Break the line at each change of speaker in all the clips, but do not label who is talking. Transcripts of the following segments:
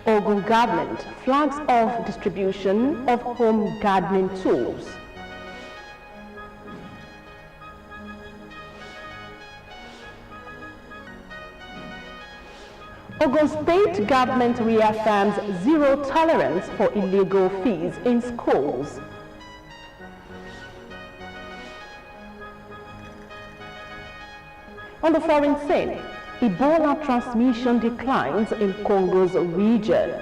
Ogun government flags off distribution of home gardening tools. Ogun State government reaffirms zero tolerance for illegal fees in schools. On the foreign scene, Ebola transmission declines in Congo's region.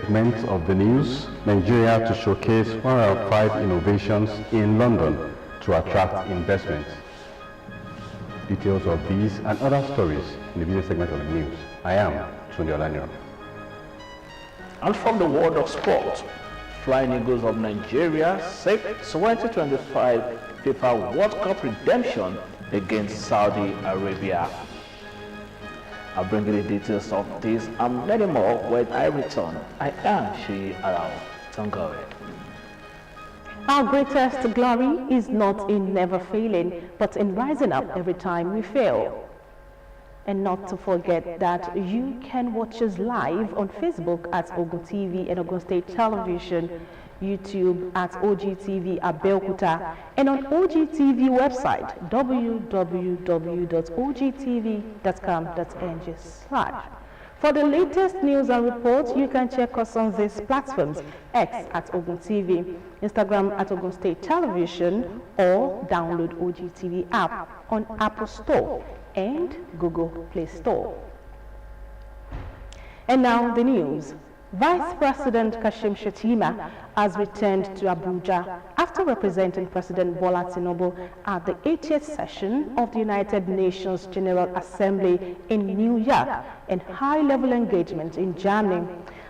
Segment of the news, Nigeria to showcase 105 innovations in London to attract investment. Details of these and other stories in the video segment of the news. I am Tunde Olanyo.
And from the world of sport, Flying Eagles of Nigeria seek 2025 FIFA World Cup redemption against Saudi Arabia. I'll bring you the details of this and many more when I return. I am Shi Arao. Tongore.
Our greatest glory is not in never failing, but in rising up every time we fail. And not to forget that you can watch us live on Facebook at Ogtv and Ogun State Television, YouTube at Ogtv Abeokuta, and on Ogtv website www.ogtv.com.ng/. For the latest news and reports, you can check us on these platforms: X at Ogun TV, Instagram at Ogun State Television, or download Ogtv app on Apple Store and Google Play Store. And now the news. Vice President Kashim Shettima has returned to Abuja after representing President Bola Tinubu at the 80th session of the United Nations General Assembly in New York and high-level engagement in Germany.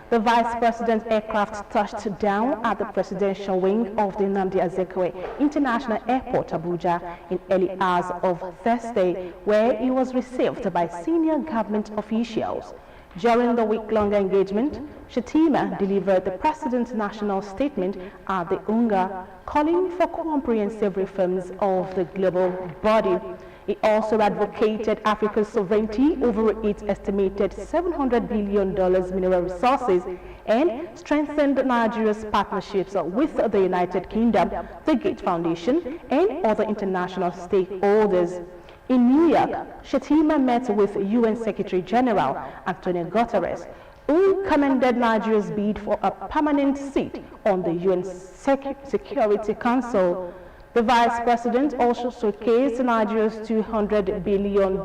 The Vice President's aircraft touched down at the presidential wing of the Nnamdi Azikiwe International Airport, Abuja, in early hours of Thursday, where he was received by senior government officials. During the week-long engagement, Shettima delivered the President's national statement at the UNGA, calling for comprehensive reforms of the global body. He also advocated Africa's sovereignty over its estimated $700 billion mineral resources and strengthened Nigeria's partnerships with the United Kingdom, the Gates Foundation, and other international stakeholders. In New York, Shettima met with UN Secretary General Antonio Guterres, who commended Nigeria's bid for a permanent seat on the UN Security Council. The Vice President also showcased Nigeria's $200 billion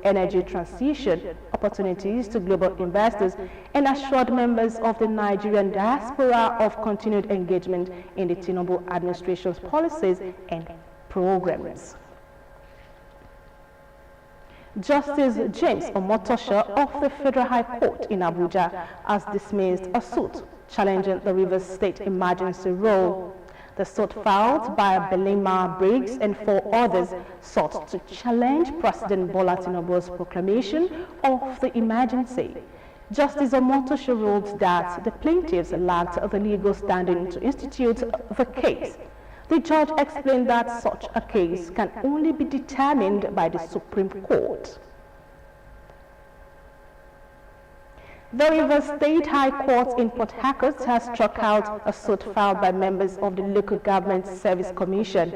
energy transition opportunities to global investors and assured members of the Nigerian diaspora of continued engagement in the Tinubu administration's policies and programs. Justice James Omotosho of the Federal High Court in Abuja has dismissed a suit challenging the Rivers State emergency rule. The suit filed by Belema Briggs and 4 others sought to challenge President Bola Tinubu's proclamation of the emergency. Justice Omotosho ruled that the plaintiffs lacked the legal standing to institute the case. The judge explained that such a case can only be determined by the Supreme Court. The Rivers State High Court in Port Harcourt has struck out a suit filed by members of the Local Government Service Commission.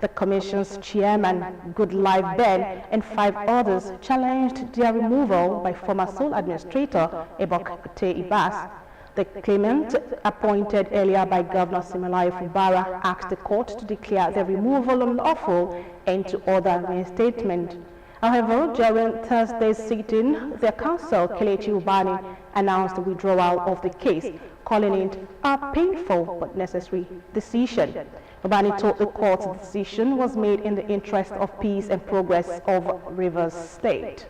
The Commission's chairman, Goodlife Ben, and 5 others challenged their removal by former sole administrator, Ebok Ibas. The claimant, appointed earlier by Governor Siminalayi Fubara, asked the court to declare their removal unlawful and to order reinstatement. However, during Thursday's sitting, their counsel, Kelechi Ubani, announced the withdrawal of the case, calling it a painful but necessary decision. Ubani told the court the decision was made in the interest of peace and progress of Rivers State.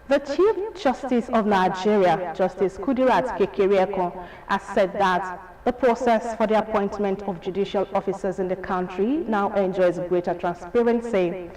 The Chief Justice of Nigeria, Justice Kudirat Kekereekun, has said that the process for the appointment of judicial officers in the country now enjoys greater transparency.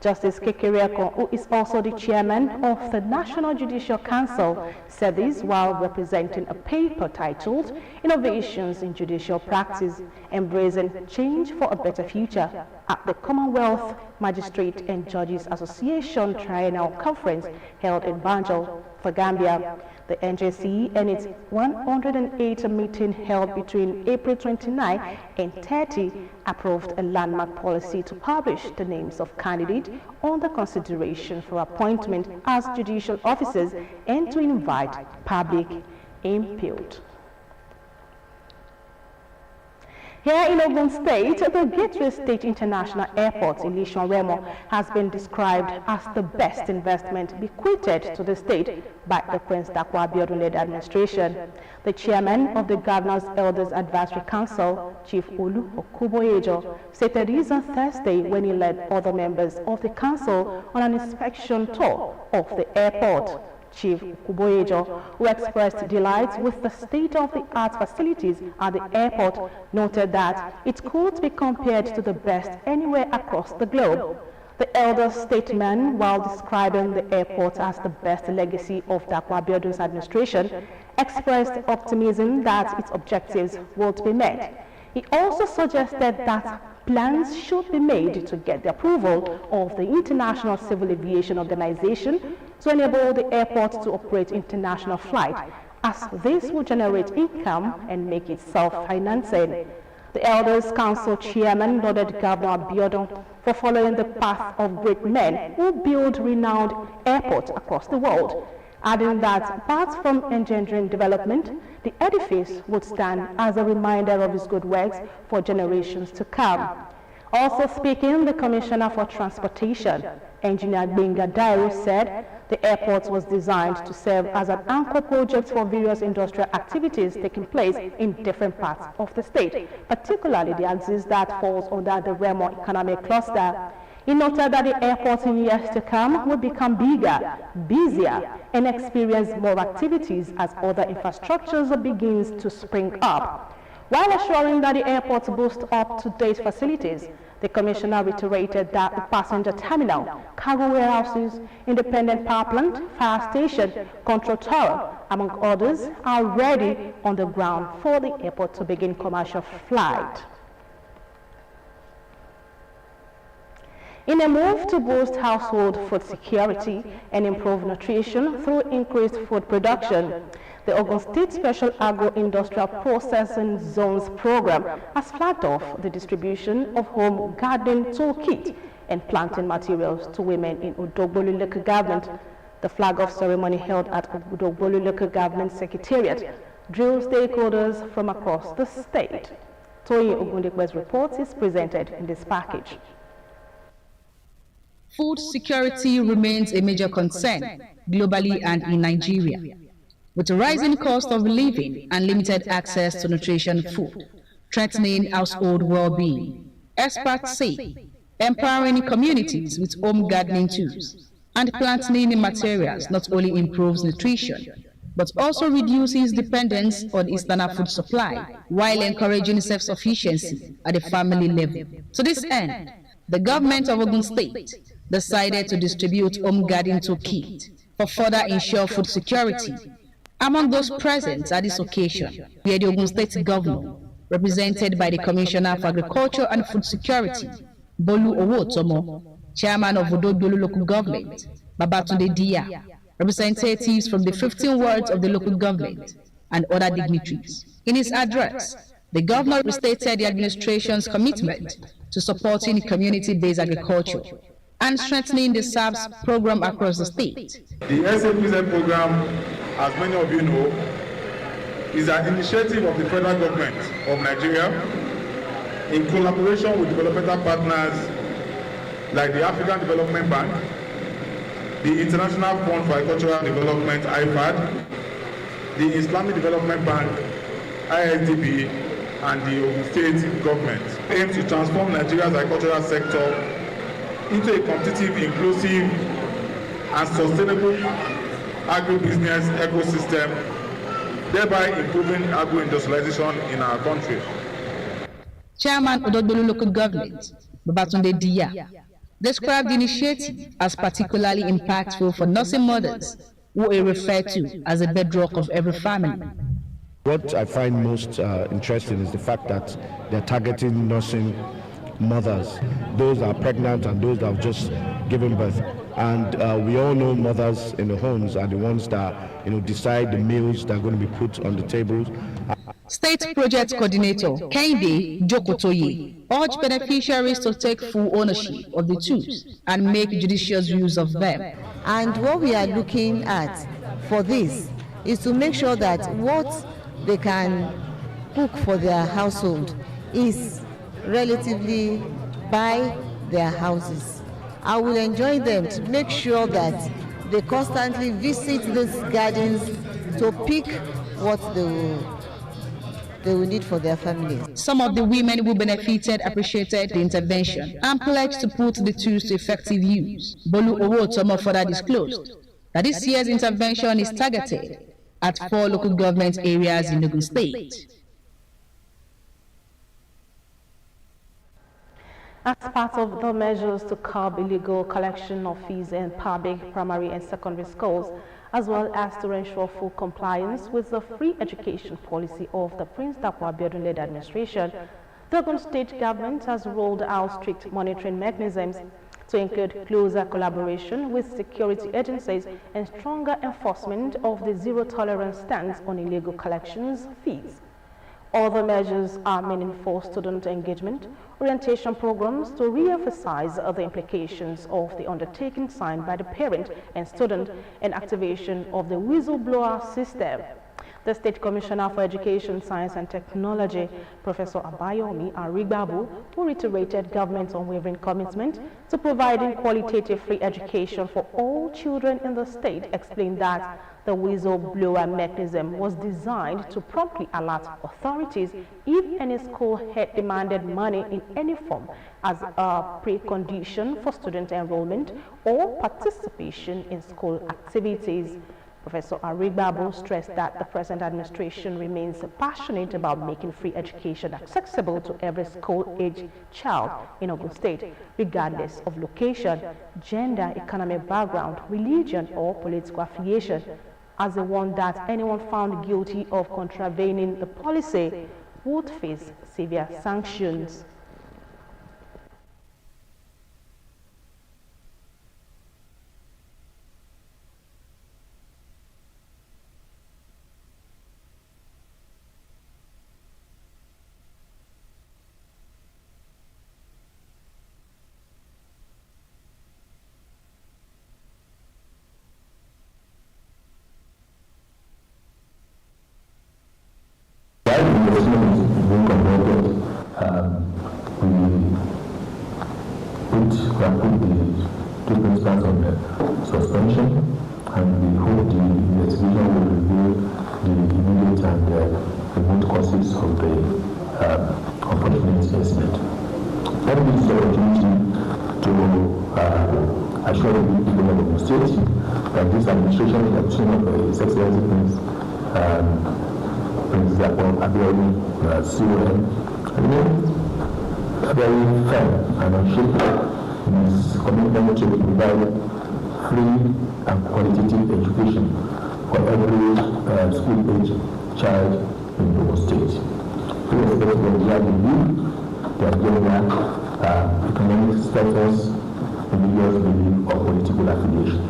Justice Kekereekun, who is also the chairman of the National Judicial Council, said this while representing a paper titled Innovations in Judicial Practice, Embracing Change for a Better Future. at the Commonwealth Magistrate and Judges Association Triennial Conference held in Banjul, for Gambia. The NJC and its 108th meeting held between April 29 and 30 approved a landmark policy to publish the names of candidates under consideration for appointment as judicial officers and to invite public input. Here in Ogun State, the Gateway State International Airport in Ilishan Remo has been described as the best investment bequeathed to the state by the Prince Dakwa Abiodun-led administration. The chairman of the Governor's Elders Advisory Council, Chief Olu Okuboyejo, stated this on Thursday when he led other members of the council on an inspection tour of the airport. Chief Kuboyejo, who expressed delight with the state-of-the-art facilities at the airport, noted that it could be compared to the best anywhere across the globe. The elder statesman, while describing the airport as the best legacy of Dakwa Abiodun's administration, expressed optimism that its objectives would be met. He also suggested that plans should be made to get the approval of the International Civil Aviation Organization to enable the airport to operate international flights, as this will generate income and make it self-financing. The Elders Council chairman lauded Governor Abiodun for following the path of great men who build renowned airports across the world, adding that apart from engendering development, the edifice would stand as a reminder of his good works for generations to come. Also speaking, the Commissioner for Transportation, Engineer Benga Dairo, said the airport was designed to serve as an anchor project for various industrial activities taking place in different parts of the state, particularly the axis that falls under the Remo Economic Cluster. He noted that the airport in years to come will become bigger, busier, and experience more activities as other infrastructures begins to spring up. While assuring that the airport boasts up-to-date facilities, the Commissioner reiterated that the passenger terminal, cargo warehouses, independent power plant, fire station, control tower, among others, are ready on the ground for the airport to begin commercial flight. In a move to boost household food security and improve nutrition through increased food production, the Ogun State Special Agro-Industrial Processing Zones Program has flagged off the distribution of home gardening toolkit and planting materials to women in Udogbolu local government. The flag-off ceremony held at Udogbolu local government secretariat drew stakeholders from across the state. Toyin Ogundekwe's report is presented in this package.
Food security remains a major concern globally and in Nigeria. With the rising cost of living and limited access to nutritious food, threatening household well-being, experts say empowering communities with home gardening tools and planting materials not only improves nutrition, but also reduces dependence on external food supply while encouraging self-sufficiency at the family level. To this end, the government of Ogun State decided to distribute home garden toolkit for further ensure food security. Among those present at this occasion were the Ogun State Governor, represented by the Commissioner for Agriculture and Food Security, Bolu Owotomo, Chairman of Udogbolu Local Government, Babatunde Dia, representatives from the 15 wards of the local government, and other dignitaries. In his address, the Governor restated the administration's commitment to supporting community-based agriculture and strengthening the SAPS program across the state.
The SAPZ program, as many of you know, is an initiative of the federal government of Nigeria in collaboration with developmental partners like the African Development Bank, the International Fund for Agricultural Development, IFAD, the Islamic Development Bank, ISDB, and the Ogun State government aim to transform Nigeria's agricultural sector into a competitive, inclusive, and sustainable agribusiness ecosystem, thereby improving agro-industrialization in our country.
Chairman Udogbolu Local Government, Babatunde Dia, described the initiative as particularly impactful for nursing mothers, who are referred to as a bedrock of every family.
What I find most interesting is the fact that they're targeting nursing mothers, those that are pregnant and those that have just given birth. And we all know mothers in the homes are the ones that decide the meals that are going to be put on the tables.
State Project Coordinator Kehinde Jokotoye urged beneficiaries to take full ownership of the tools and make judicious use of them.
And what we are looking at for this is to make sure that what they can cook for their household is relatively by their houses. I will enjoin them to make sure that they constantly visit these gardens to pick what they will need for their families.
Some of the women who benefited appreciated the intervention and pledged to put the tools to effective use. Bolu Owotomo further disclosed that this year's intervention is targeted at 4 local government areas in Ogun State.
As part of the measures to curb illegal collection of fees in public, primary and secondary schools, as well as to ensure full compliance with the free education policy of the Prince Dapo Abiodun-led administration, the Ogun State government has rolled out strict monitoring mechanisms to include closer collaboration with security agencies and stronger enforcement of the zero-tolerance stance on illegal collections fees. Other measures are meaningful student engagement, orientation programs to re-emphasize the implications of the undertaking signed by the parent and student, and activation of the whistleblower system. The State Commissioner for Education, Science and Technology, Professor Abayomi Arigbabu, who reiterated government's unwavering commitment to providing qualitative free education for all children in the state, explained that the whistleblower mechanism was designed to promptly alert authorities if any school had demanded money in any form as a precondition for student enrollment or participation in school activities. Professor Arigbabu stressed that the present administration remains passionate about making free education accessible to every school-age child in Ogun State, regardless of location, gender, economic background, religion, or political affiliation, as the one that anyone found guilty of contravening the policy would face severe sanctions.
Suspension, and we hope the investigation will reveal the immediate and remote causes of the unfortunate incident. Let me use the opportunity to assure the people of the state that this administration is a team of His Excellency Prince Dapo Abiodun CON remains very firm and unshaken in his commitment to provide free and qualitative education for every school-age child in the state. Irrespective of where they live, their gender, economic status, religious belief, or political affiliation.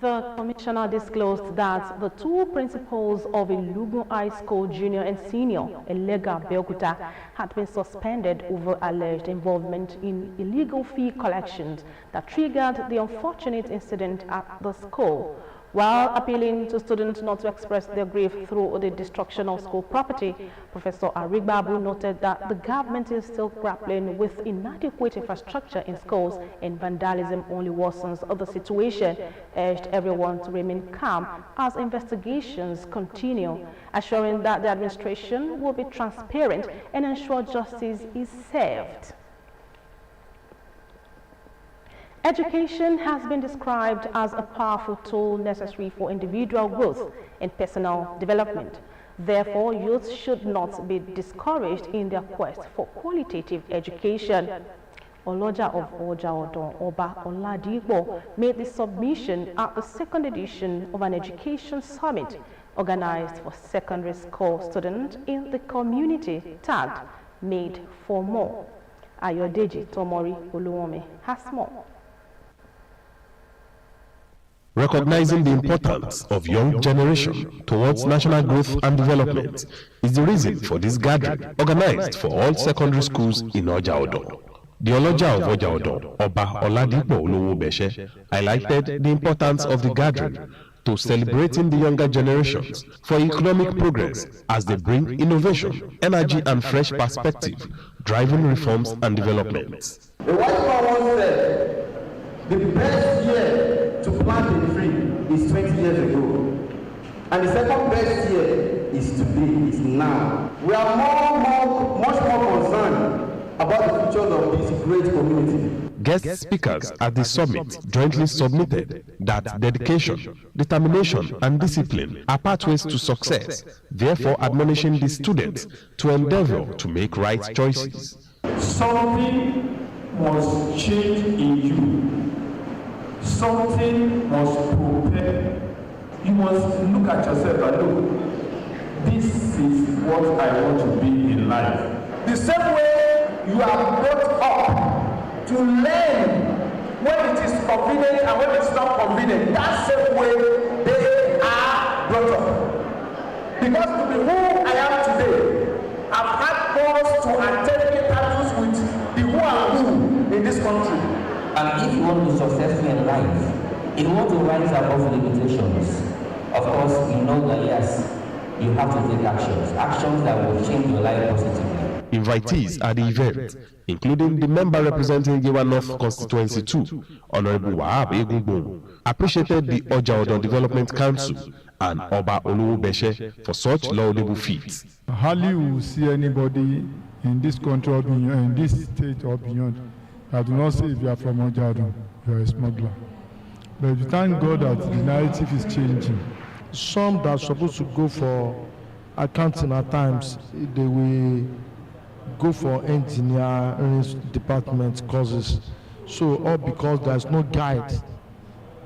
The Commissioner disclosed that the 2 principals of Ilugun High School Junior and Senior, Elega Belkuta, had been suspended over alleged involvement in illegal fee collections that triggered the unfortunate incident at the school. While appealing to students not to express their grief through the destruction of school property, Professor Arigbabu noted that the government is still grappling with inadequate infrastructure in schools and vandalism only worsens the situation, urged everyone to remain calm as investigations continue, assuring that the administration will be transparent and ensure justice is served. Education has been described as a powerful tool necessary for individual growth and personal development. Therefore, youth should not be discouraged in their quest for qualitative education. Oloja of Oja Odon Oba Oladipo made this submission at the 2nd edition of an education summit organized for secondary school students in the community tagged Made for More. Ayodeji Tomori Oluwome has more.
Recognizing the importance of young generation towards national growth and development is the reason for this gathering organized for all secondary schools in Oja Odo. The Oloja of Oja Odo, Oba Oladipo Oluwobeshe, highlighted the importance of the gathering to celebrating the younger generations for economic progress as they bring innovation, energy and fresh perspective, driving reforms and developments.
The white man once said, the best year to plant a tree is 20 years ago. And the second best year is today, is now. We are much more concerned about the futures of this great community.
Guest speakers at the summit jointly submitted that dedication, determination and discipline are pathways to success, therefore admonishing the students to endeavor to make right choices.
Something must change in you. Something must prepare. You must look at yourself and look, this is what I want to be in life. The same way you are brought up to learn when it is convenient and when it's not convenient, that same way they are brought up. Because to be who I am today, I've had cause to attend interviews with the who and who in this country.
And if you want to be successful in life, if you want to rise above limitations, of course, you know that yes, you have to take actions that will change your life positively.
Invitees at the event, including the member representing Yewa North Constituency 2, Honorable Wahab Egungbon, appreciated the Oja Odo Development Council and Oba Oluwobeshe for such laudable feats.
Hardly will see anybody in this country or beyond, in this state or beyond, that do not say if you are from Oja Odo, you are a smuggler. But we thank God that the narrative is changing.
Some that are supposed to go for accounting at times, they will go for engineering department courses. So all because there's no guide,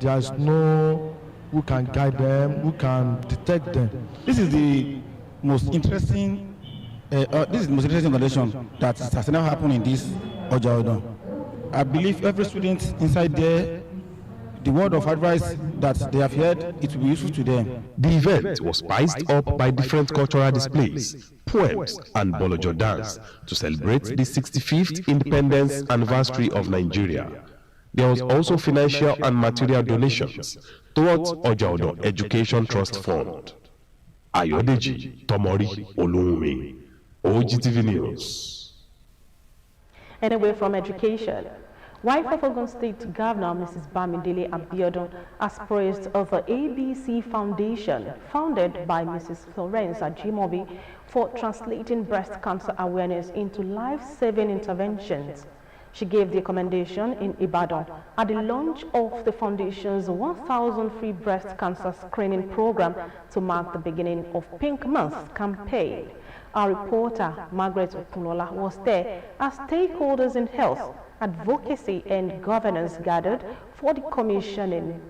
there's no who can guide them, who can detect them.
This is the most interesting condition that has never happened in this Oja Odo. I believe every student inside there, the word of advice that they have heard, it will be useful to them.
The event was spiced up by different cultural displays, poems, and Bolojo dance to celebrate the 65th independence anniversary of Nigeria. There was also financial and material donations towards Oja Odo Education Trust Fund. Ayodeji Tomori Oluwome, Ogtv News.
Anyway, from education, wife of Ogun State Governor Mrs. Bamidele Abiodun has praised of the ABC Foundation, founded by Mrs. Florence Ajimobi, for translating breast cancer awareness into life-saving interventions. She gave the commendation in Ibadan at the launch of the foundation's 1,000 free breast cancer screening program to mark the beginning of Pink Month campaign. Our reporter, Margaret Okunola, was there as stakeholders in health, advocacy and governance gathered for the commissioning.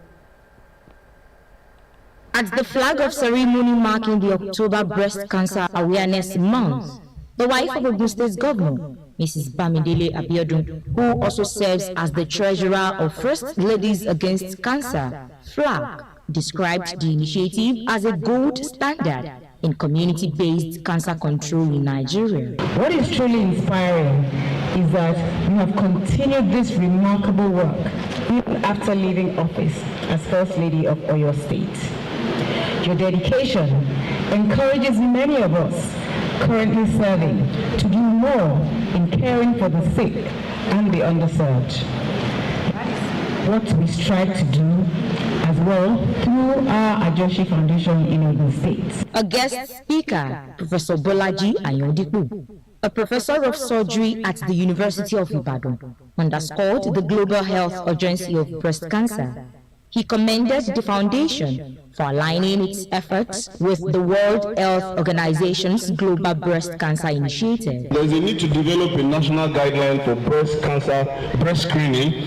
At the flag-off ceremony marking the October Breast Cancer Awareness Month, the wife of Ogun State Governor, Mrs. Bamidele Abiodun, who also serves as the treasurer of First Ladies Against Cancer, FLAG, described the initiative as a gold standard in community-based cancer control in Nigeria.
What is truly inspiring is that you have continued this remarkable work even after leaving office as First Lady of Oyo State. Your dedication encourages many of us currently serving to do more in caring for the sick and the underserved. That is what we strive to do as well through our Ajoshi Foundation in Ogun State.
A guest speaker, Professor Bolaji Ayodipu, a professor of surgery at the University of Ibadan, underscored the global health urgency of breast cancer. He commended the foundation for aligning its efforts with the World Health Organization's Global Breast Cancer Initiative.
There is a need to develop a national guideline for breast cancer, breast screening,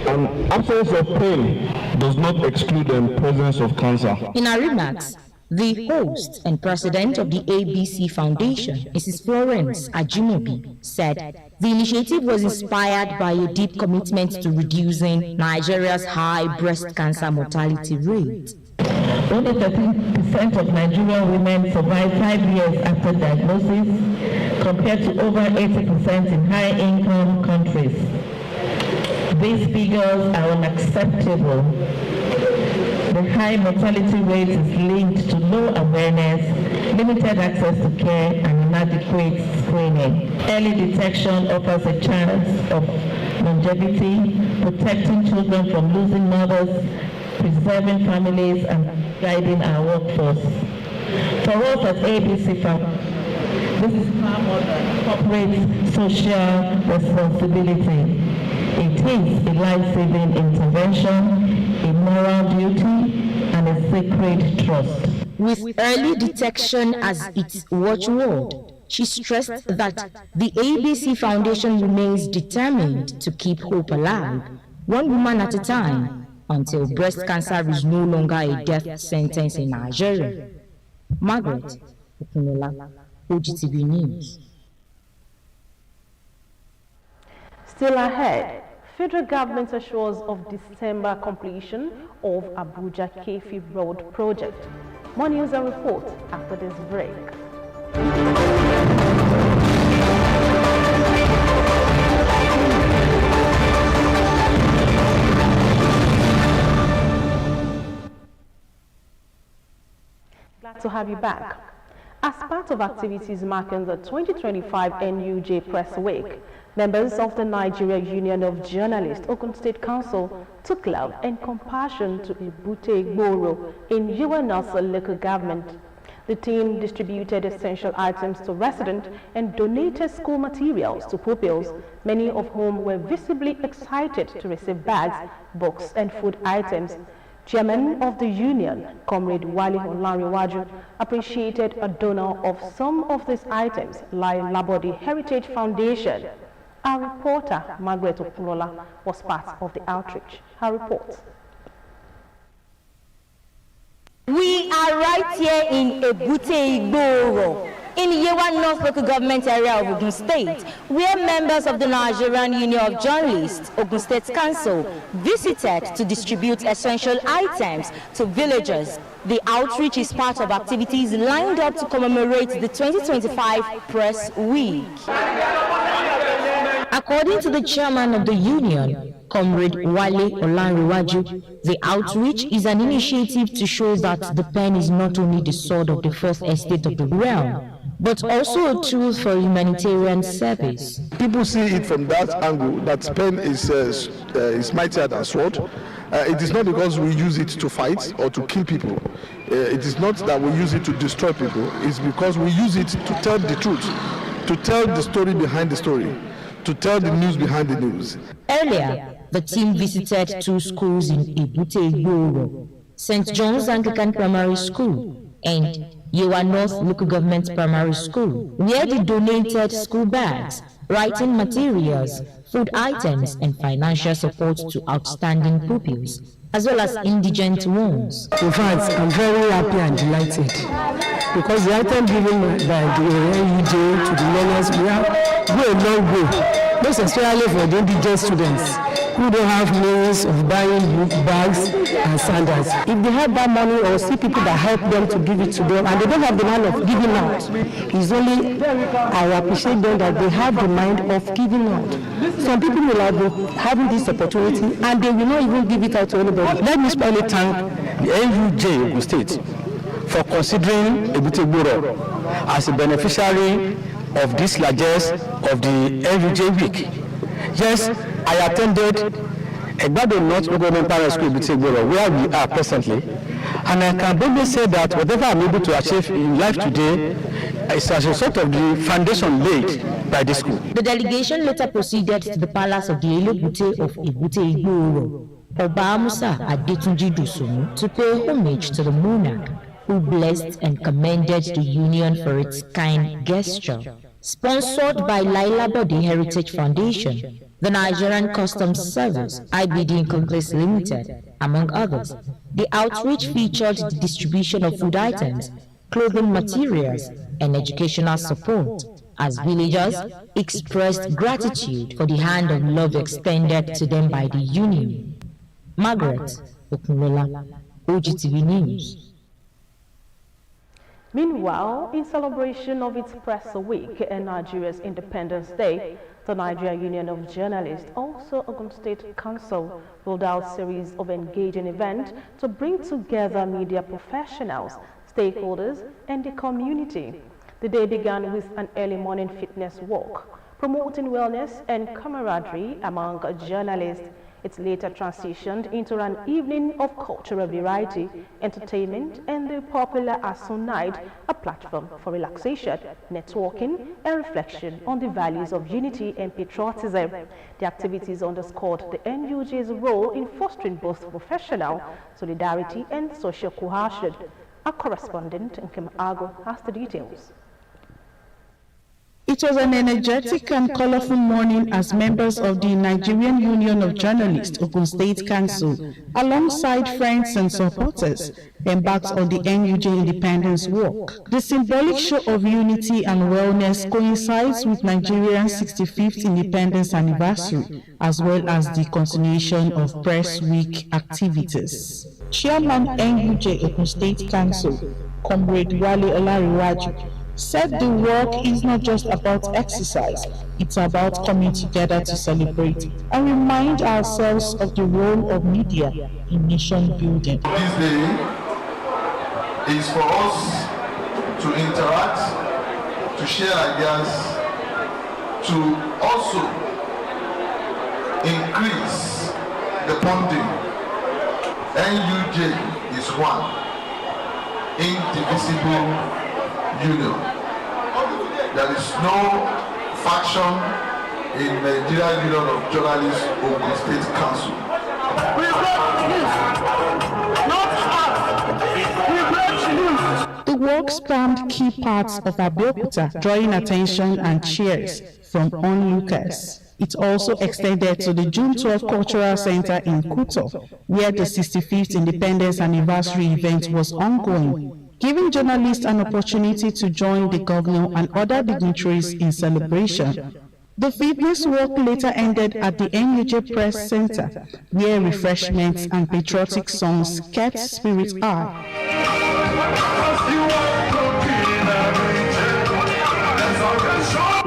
and absence of pain does not exclude the presence of cancer.
In her remarks, The host and president of the ABC Foundation, Mrs. Florence Ajimobi, said the initiative was inspired by a deep commitment to reducing Nigeria's high breast cancer mortality rate.
Only 13% of Nigerian women survive 5 years after diagnosis, compared to over 80% in high-income countries. These figures are unacceptable. The high mortality rate is linked to low awareness, limited access to care, and inadequate screening. Early detection offers a chance of longevity, protecting children from losing mothers, preserving families, and guiding our workforce. For us at ABC this is far more than corporate social responsibility. It is a life-saving intervention, a moral duty, and a sacred trust.
With early detection as its watchword, she stressed that the ABC Foundation remains determined to keep hope alive, one woman at a time, until breast cancer is no longer a death sentence in Nigeria. Margaret Okunola, Ogtv News.
Still ahead, federal government assures of December completion of Abuja Kefi Road project. More news and report after this break. Glad to have you back. As part of activities marking the 2025 NUJ Press Week, members of the Nigeria Union of Journalists Ogun State Council took love and compassion to Ebute Igboro in North local government. The team distributed essential items to residents and donated school materials to pupils, many of whom were visibly excited to receive bags, books, and food items. Chairman of the union, Comrade Wale Olanrewaju, appreciated a donor of some of these items, like Labodi Heritage Foundation. Our reporter, Margaret Okunola, was part of the outreach. Her report.
We are right here in Ebute Igboro, in Yewa North local government area of Ogun State, where members of the Nigerian Union of Journalists, Ogun State Council, visited to distribute essential items to villagers. The outreach is part of activities lined up to commemorate the 2025 Press Week.
According to the chairman of the union, Comrade Wale Olanrewaju, the outreach is an initiative to show that the pen is not only the sword of the fourth estate of the realm, but also a tool for humanitarian service.
People see it from that angle, that pen is mightier than sword. It is not because we use it to fight or to kill people. It is not that we use it to destroy people. It's because we use it to tell the truth, to tell the story behind the story, to tell the news behind the news.
Earlier, the team visited 2 schools in Ebute Igboro, St. John's Anglican Primary School and Yewa North Local Government Primary School, where they donated school bags, writing materials, food items, and financial support to outstanding pupils, as well as indigent ones.
In fact, I'm very happy and delighted because the item given by the NUJ to the learners will go a long way, most especially for the indigent students who don't have means of buying bags and sandals. If they have that money or see people that help them to give it to them and they don't have the mind of giving out, it's only I appreciate them that they have the mind of giving out. Some people will have been having this opportunity and they will not even give it out to anybody.
Let me specially thank the NUJ Ogun State for considering Ebute Igboro as a beneficiary of this largesse of the NUJ Week. Yes, I attended Egbado North Local Government Primary School Ebute Igboro, where we are presently, and I can boldly say that whatever I'm able to achieve in life today is as a result of the foundation laid by the school.
The delegation later proceeded to the palace of the Elebute of Ebute Igboro, Oba Musa Adetunji Dosunu, to pay homage to the monarch, who blessed and commended the union for its kind gesture. Sponsored by Laila Body Heritage Foundation, the Nigerian Customs Service, IBD Inconclusive Limited, among others. The outreach featured the distribution of food items, clothing materials, and educational support, as villagers expressed gratitude for the hand of love extended to them by the Union. Margaret Okunlola, Ogtv News.
Meanwhile, in celebration of its Press Week and Nigeria's Independence Day, the Nigeria Union of Journalists, also Ogun State Council, rolled out a series of engaging events to bring together media professionals, stakeholders, and the community. The day began with an early morning fitness walk, promoting wellness and camaraderie among journalists. It later transitioned into an evening of cultural variety, entertainment, and the popular Asun Night, a platform for relaxation, networking, and reflection on the values of unity and patriotism. The activities underscored the NUJ's role in fostering both professional solidarity and social cohesion. Our correspondent, Nkem Ago, has the details.
It was an energetic and colorful morning as members of the Nigerian Union of Journalists, Ogun State Council, alongside friends and supporters, embarked on the NUJ Independence Walk. The symbolic show of unity and wellness coincides with Nigeria's 65th independence anniversary, as well as the continuation of Press Week activities. Chairman NUJ Ogun State Council, Comrade Wale Olariwaju, said the walk is not just about exercise, it's about coming together to celebrate and remind ourselves of the role of media in nation building.
This day is for us to interact, to share ideas, to also increase the bonding. NUJ is one, indivisible union. There is no faction in Nigeria Union of Journalists Ogun State Council.
The walk spanned key parts of Abeokuta, drawing attention and cheers from onlookers. It also extended to the June 12 Cultural Center in Kuto, where the 65th Independence Anniversary event was ongoing, giving journalists an opportunity to join the governor and other dignitaries in celebration. The fitness walk later ended at the NUJ Press Center, where refreshments and patriotic songs kept spirits high.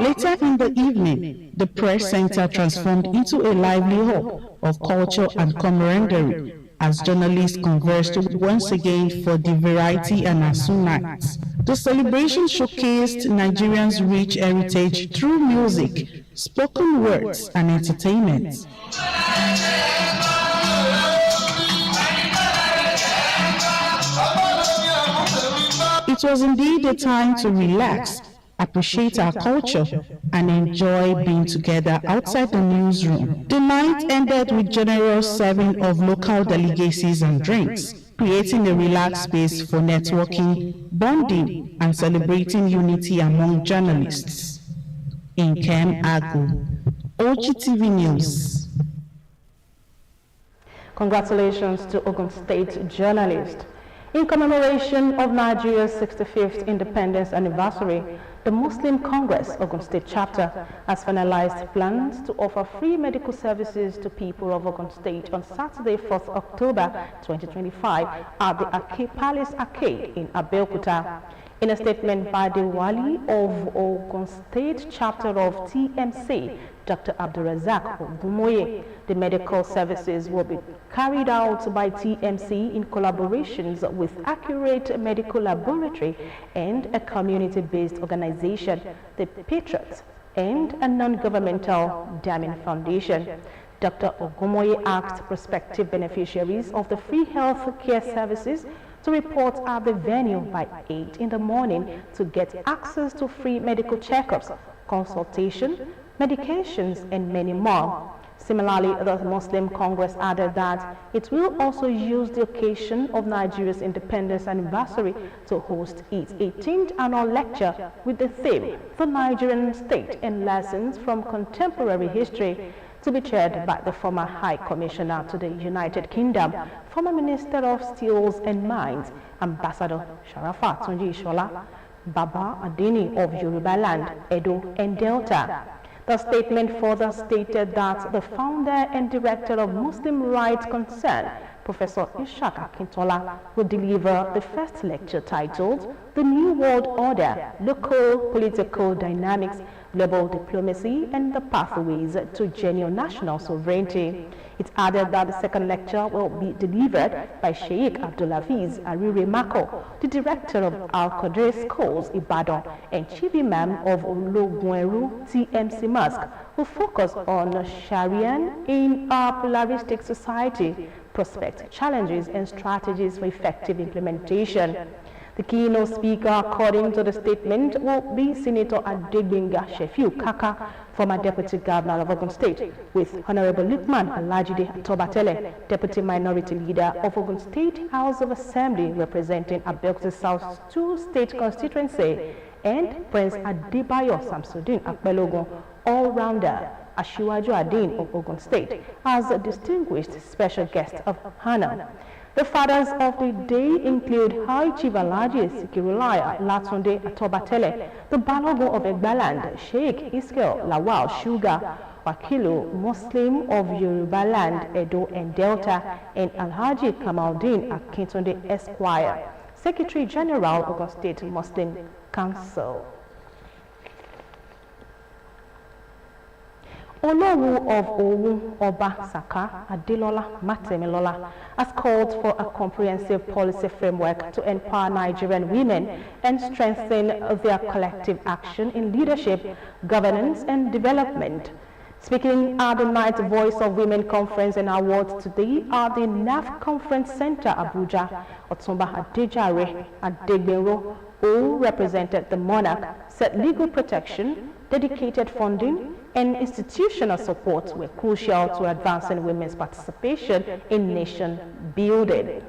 Later in the evening, the Press Center transformed into a lively hub of culture and camaraderie, as journalists conversed once again for the variety and Asun Nights. The celebration showcased Nigerians' rich heritage through music, spoken words, and entertainment. It was indeed a time to relax, appreciate our culture, and enjoy being together outside the newsroom. The night ended with generous serving of local delicacies and drinks, creating a relaxed space for networking, bonding, and celebrating unity among journalists. Nkem Agu, Ogtv News.
Congratulations to Ogun State journalists. In commemoration of Nigeria's 65th independence anniversary, the Muslim Congress Ogun State chapter has finalized plans to offer free medical services to people of Ogun State on Saturday, 4th October 2025 at the Arcade Palace Arcade in Abeokuta. In a statement by the Wali of Ogun State chapter of TMC, Dr. Abdulrazak Ogumoye, the medical services will be carried out by TMC in collaborations with Accurate Medical Laboratory and a community-based organization, the Patriots, and a non-governmental Diamond Foundation. Dr. Ogumoye asked prospective beneficiaries of the free health care services to report at the venue by 8 in the morning to get access to free medical checkups, consultation, medications, and many more. Similarly, the Muslim Congress added that it will also use the occasion of Nigeria's independence anniversary to host its 18th annual lecture with the theme, The Nigerian State and Lessons from Contemporary History. to be chaired by the former High Commissioner to the United Kingdom, former Minister of Steels and Mines, Ambassador Sharafa Tunji Shola, Baba Adeni of Yoruba Land, Edo and Delta. The statement further stated that the founder and director of Muslim Rights Concern, Professor Ishaq Akintola, will deliver the first lecture titled The New World Order, Local Political Dynamics, Global Diplomacy and the Pathways to Genuine National Sovereignty. It added that the second lecture will be delivered by Sheikh Abdulaziz Arire Mako, the director of Al-Qadir Schools, Ibadan, and chief imam of Ologweru TMC Mosque, who focus on Sharia in a pluralistic society, prospects, challenges, and strategies for effective implementation. The keynote speaker, according to the statement, will be Senator Adegbenga Shefiu Kaka, former Deputy Governor of Ogun State, with Honorable Lukman Alajide Tobatele, Deputy Minority Leader of Ogun State House of Assembly, representing Abeokuta South 2 State Constituency, and Prince Adebayo Samsudin Akpelogun, all-rounder Ashiwaju Adin of Ogun State, as a distinguished special guest of honor. The fathers of the day include High Chief Alhaji Sikirulai Latunde Atobatele, the Balogun of Egbaland, Sheikh Iskil Lawal Shuga, Wakilu Muslim of Yoruba Land, Edo and Delta, and Alhaji Kamaldeen Akintunde Esquire, Secretary General of Ogun State Muslim Council. Olowu of Owu Oba Saka Adelola Matemilola has called for a comprehensive policy framework to empower Nigerian women and strengthen their collective action in leadership, governance and development. Speaking at the Ninth Voice of Women Conference and Awards today at the NAF Conference Center, Abuja, Otumba Adejare Adegbenro, who represented the monarch, said legal protection, dedicated funding, and institutional support were crucial to advancing women's participation in nation building.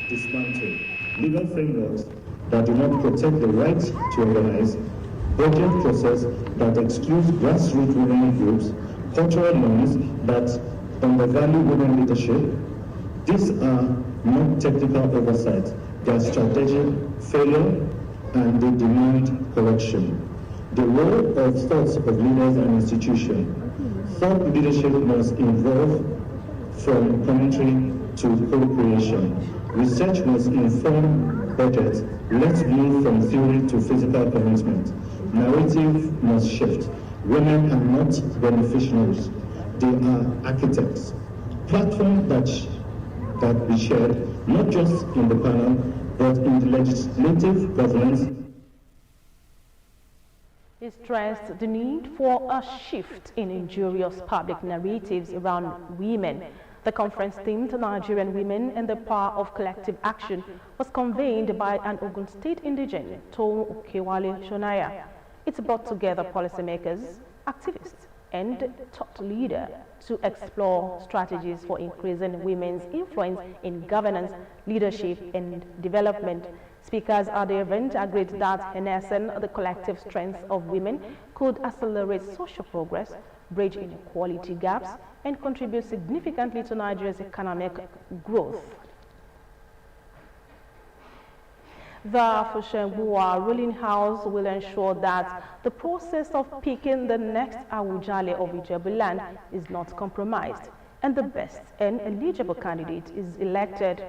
Dismantle legal frameworks that do not protect the right to organize, budget process that excludes grassroots women groups, cultural norms that undervalue women leadership. These are not technical oversight, they are strategic failure and they demand correction. The role of thoughts of leaders and institutions. Thought leadership must evolve from commentary to co-creation. Research must inform budgets. Let's move from theory to physical commitment. Narrative must shift. Women are not beneficiaries, they are architects. Platform that we shared, not just in the panel, but in the legislative governance.
He stressed the need for a shift in injurious public narratives around women. The conference themed Nigerian Women and the Power of Collective Action was convened by an Ogun State indigene, Tom Okewale Shonaya. It brought together policymakers, activists, and thought leaders to explore strategies for increasing women's influence in governance, leadership, and development. Speakers at the event agreed that harnessing the collective strengths of women could accelerate social progress, bridge inequality gaps, and contribute significantly to Nigeria's economic growth. The Fushengua ruling house will ensure that the process of picking the next Awujale of Ijebuland is not compromised, and the best and eligible candidate is elected.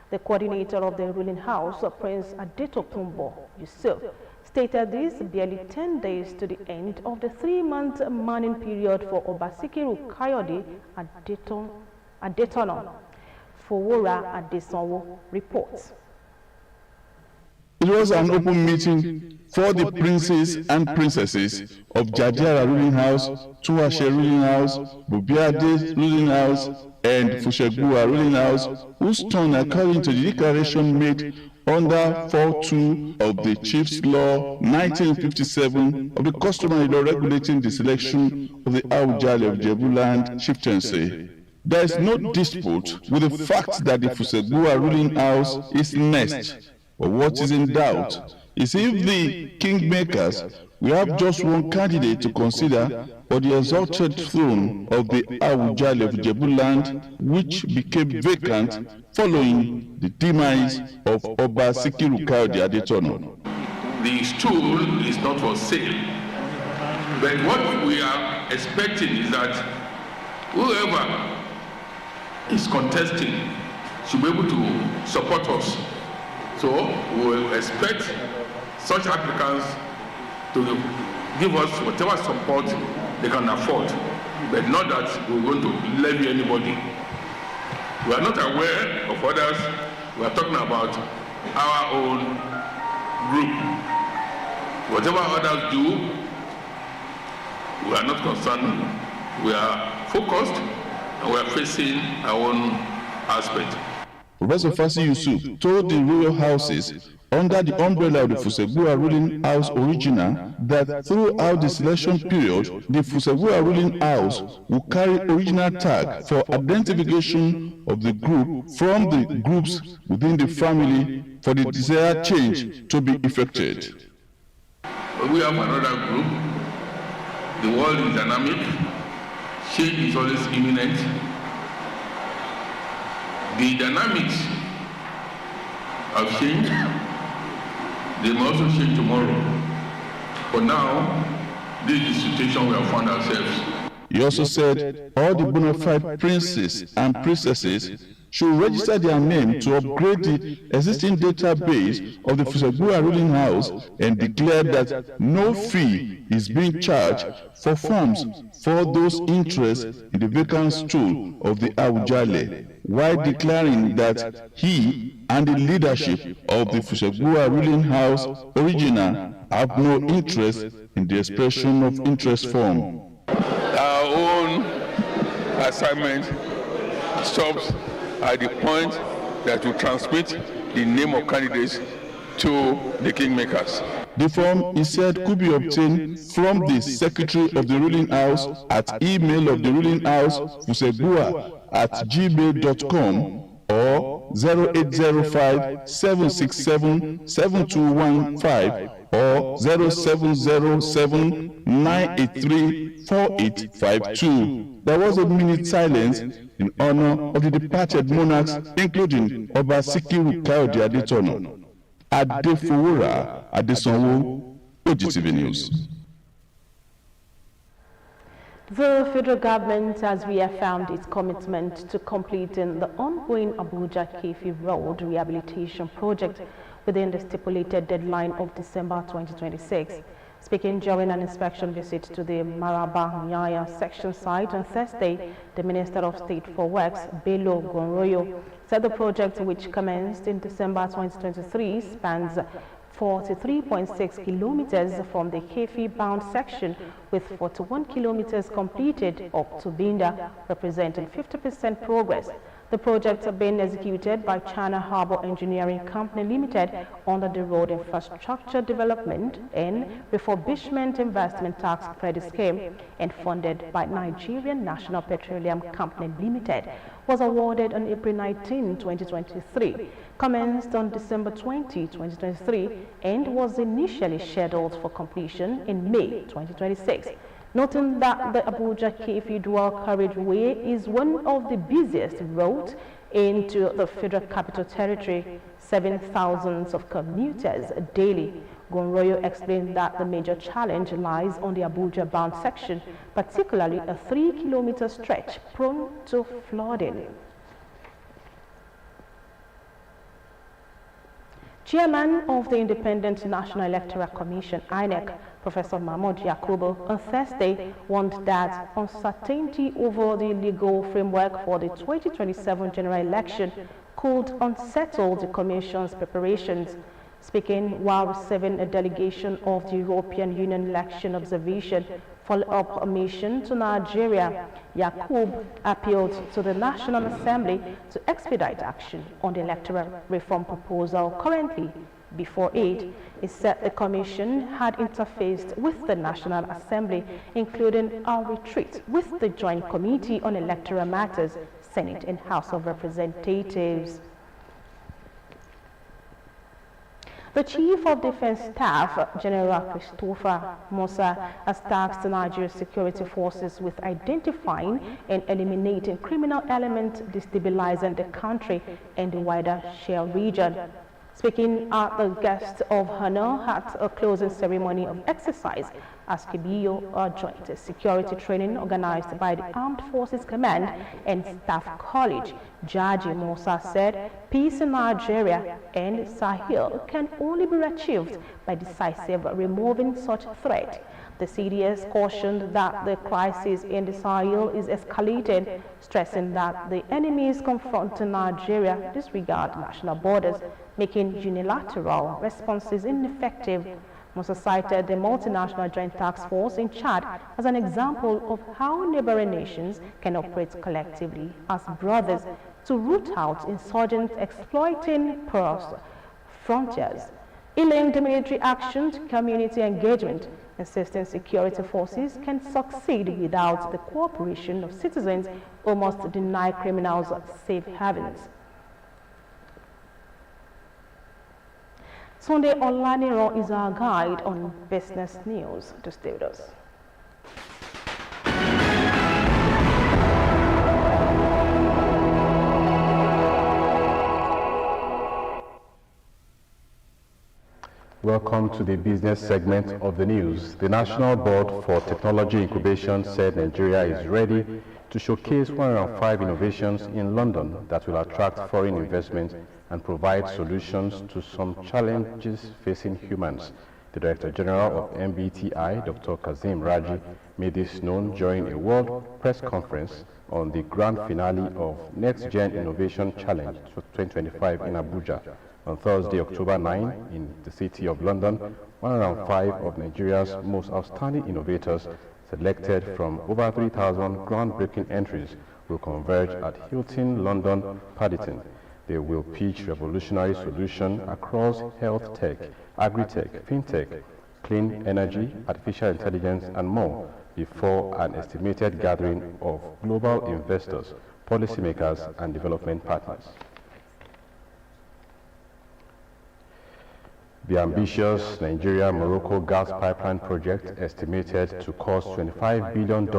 The coordinator of the ruling house, Prince Adetokunbo Yusuf, stated this barely 10 days to the end of the 3-month mourning period for Obasikiru Kayode Adetono. Fowora Adesanwo reports.
It was an open meeting for the princes and princesses of Jajara ruling house, Tuwashe ruling house, Bubiade ruling house, and Fushegua ruling house, whose turn, according to the declaration made under 4.2 of the Chiefs Law 1957 of the customary law regulating the selection of the Awujale of Jebuland chieftaincy. There is no dispute with the fact that the Fusegua ruling house is next, but what is in doubt is if the kingmakers will have just one candidate to consider for the exalted throne of the Awujale of Ijebu land, which became vacant following the demise of Oba Sikiru Kayode Adetono.
The stool is not for sale, but what we are expecting is that whoever is contesting should be able to support us. So we will expect such applicants to give us whatever support they can afford, but not that we're going to levy anybody. We are not aware of others. We are talking about our own group. Whatever others do, we are not concerned. We are focused and we are facing our own aspect.
Professor Fasi Yusuf told the royal houses under the umbrella of the Fusegua ruling house original that throughout the selection period, the Fusegua ruling house will carry original tag for identification of the group from the groups within the family for the desired change to be effected.
We have another group. The world is dynamic. Change is always imminent. The dynamics have changed. They may also change tomorrow. For now, this is the situation we have found ourselves.
He also said all the bona fide princes and princesses should register their name to upgrade the existing database of the Fusegua ruling house and declare that no fee is being charged for forms for those interests in the vacant stool of the Awujale, while declaring that he and the leadership of the Fusegua ruling house original have no interest in the expression of interest form.
Our own assignment stops at the point that we transmit the name of candidates to the kingmakers.
The form, he said, could be obtained from the secretary of the ruling house at email of the ruling house fusegua@gmail.com or 0805-767-7215 or 0707-983-4852. There was a minute silence in honor of the departed monarchs, including Oba Sikiru Kayode Adetono. Adefowora Adesanwo, Ogtv News.
The federal government has reaffirmed its commitment to completing the ongoing Abuja-Kefi Road rehabilitation project within the stipulated deadline of December 2026. Speaking during an inspection visit to the Maraba Nyaya section site on Thursday, the Minister of State for Works, Bello Gonroyo, said the project, which commenced in December 2023, spans 43.6 kilometers from the Kefi-bound section, with 41 kilometers completed up to Binda, representing 50% progress. The project being executed by China Harbour Engineering Company Limited under the Road Infrastructure Development and Refurbishment Investment Tax Credit Scheme and funded by Nigerian National Petroleum Company Limited, was awarded on April 19, 2023, commenced on December 20, 2023, and was initially scheduled for completion in May 2026. Noting that the Abuja-Kefi dual carriageway is one of the busiest roads into the Federal Capital Territory, serving thousands of commuters daily. Gonroyo explained that the major challenge lies on the Abuja-bound section, particularly a 3-kilometer stretch prone to flooding. Chairman of the Independent National Electoral Commission, INEC, Professor Mahmoud Yakubu, on Thursday warned that uncertainty over the legal framework for the 2027 general election could unsettle the Commission's preparations. Speaking while receiving a delegation of the European Union Election Observation follow-up mission to Nigeria, Yakub appealed to the National Assembly to expedite action on the electoral reform proposal currently before it. He said the Commission had interfaced with the National Assembly, including a retreat with the Joint Committee on Electoral Matters, Senate and House of Representatives. The Chief of Defense Staff, General Christopher Musa, has tasked Nigeria's security forces with identifying and eliminating criminal elements destabilizing the country and the wider Shell region. Speaking at the guest of honor at a closing ceremony of exercise, Askibiyo, a joint security training organized by the Armed Forces Command and Staff College, Jaji Musa said peace in Nigeria and Sahel can only be achieved by decisive removing such threat. The CDS cautioned that the crisis in the Sahel is escalating, stressing that the enemies confronting Nigeria disregard national borders, making unilateral responses ineffective. Musa cited the multinational joint task force in Chad as an example of how neighboring nations can operate collectively as brothers to root out insurgents exploiting porous frontiers. He linked military action to community engagement, insisting security forces can succeed without the cooperation of citizens who must deny criminals safe havens. Sunday Olaniro is our guide on business news. To stay with us.
Welcome to the business segment of the news. The National Board for Technology Incubation said Nigeria is ready to showcase 105 innovations in London that will attract foreign investment and provide solutions to some challenges facing humans. The Director General of MBTI, Dr. Kazim Raji, made this known during a World Press Conference on the grand finale of Next Gen Innovation Challenge 2025 in Abuja. On Thursday, October 9, in the city of London, 105 of Nigeria's most outstanding innovators, selected from over 3,000 groundbreaking entries, will converge at Hilton London Paddington. They will pitch revolutionary solutions across health tech, agri-tech, fintech, clean energy, artificial intelligence, and more before an estimated gathering of global investors, policymakers, and development partners. The ambitious Nigeria-Morocco gas pipeline project, estimated to cost $25 billion,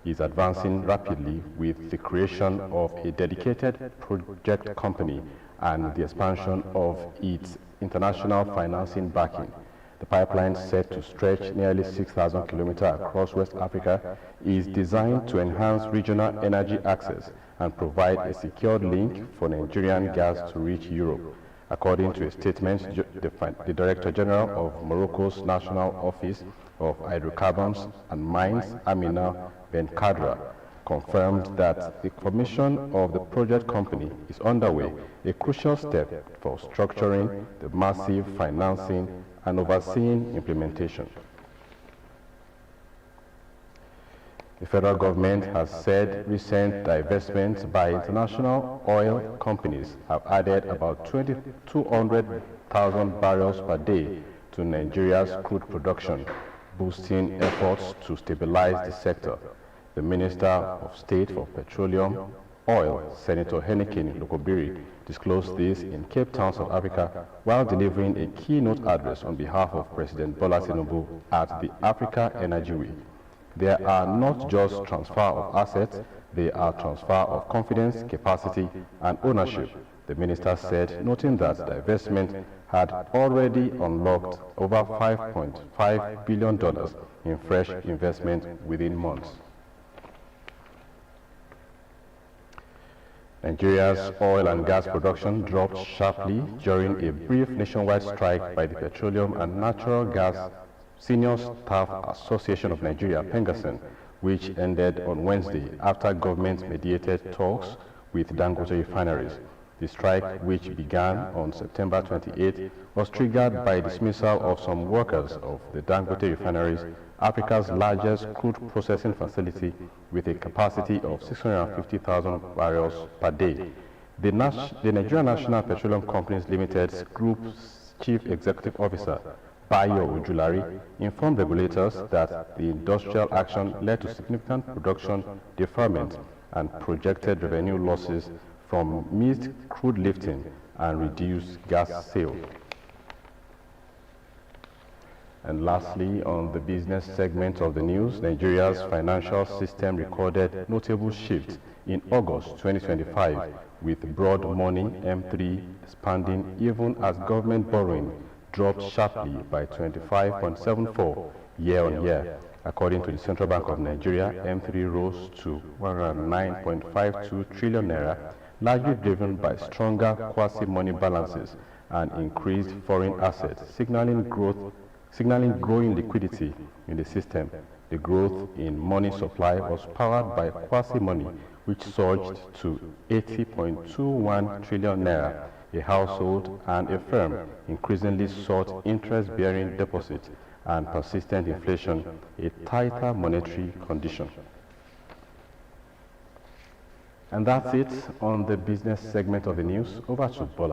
is advancing rapidly with the creation of a dedicated project company and the expansion of its international financing backing. The pipeline, set to stretch nearly 6,000 kilometers across West Africa, is designed to enhance regional energy access and provide a secured link for Nigerian gas to reach Europe. According to a statement, the Director General of Morocco's National Office of Hydrocarbons and Mines, Amina Ben Kadra, confirmed that the formation of the project company is underway, a crucial step for structuring the massive financing and overseeing implementation. The federal government has said recent divestments by international oil companies have added about 200,000 barrels per day to Nigeria's crude production, boosting efforts to stabilize the sector. The Minister of State for Petroleum, Oil, Senator Henneken Lokobiri, disclosed this in Cape Town, South Africa, while delivering a keynote address on behalf of President Bola Tinubu at the Africa Energy Week. There are not just transfer of assets, they are transfer of confidence, capacity, and ownership, the minister said, noting that divestment had already unlocked over $5.5 billion in fresh investment within months. Nigeria's oil and gas production dropped sharply during a brief nationwide strike by the Petroleum and Natural Gas Senior Staff Association of Nigeria, Pengasen, which ended on Wednesday after government-mediated talks with Dangote refineries. The strike, which began on September 28, was triggered by dismissal of some workers of the Dangote refineries, Africa's largest crude processing facility with a capacity of 650,000 barrels per day. The Nigeria National Petroleum Companies Limited's Group's Chief Executive Officer, Bayo Ojulari, informed regulators that the industrial action led to significant production deferment and projected revenue losses from missed crude lifting and reduced gas sale. And lastly, on the business segment of the news, Nigeria's financial system recorded notable shift in August 2025, with broad money M3 expanding even as government borrowing dropped sharply by 25.74 year-on-year. According to the Central Bank of Nigeria, M3 rose to 109.52 trillion naira, largely driven by stronger quasi-money balances and increased foreign assets, signaling growing liquidity in the system. The growth in money supply was powered by quasi-money, which surged to 80.21 trillion naira. A household and a firm increasingly sought interest-bearing deposits and persistent inflation, a tighter monetary condition. And that's it on the business segment of the news. Over to Bola.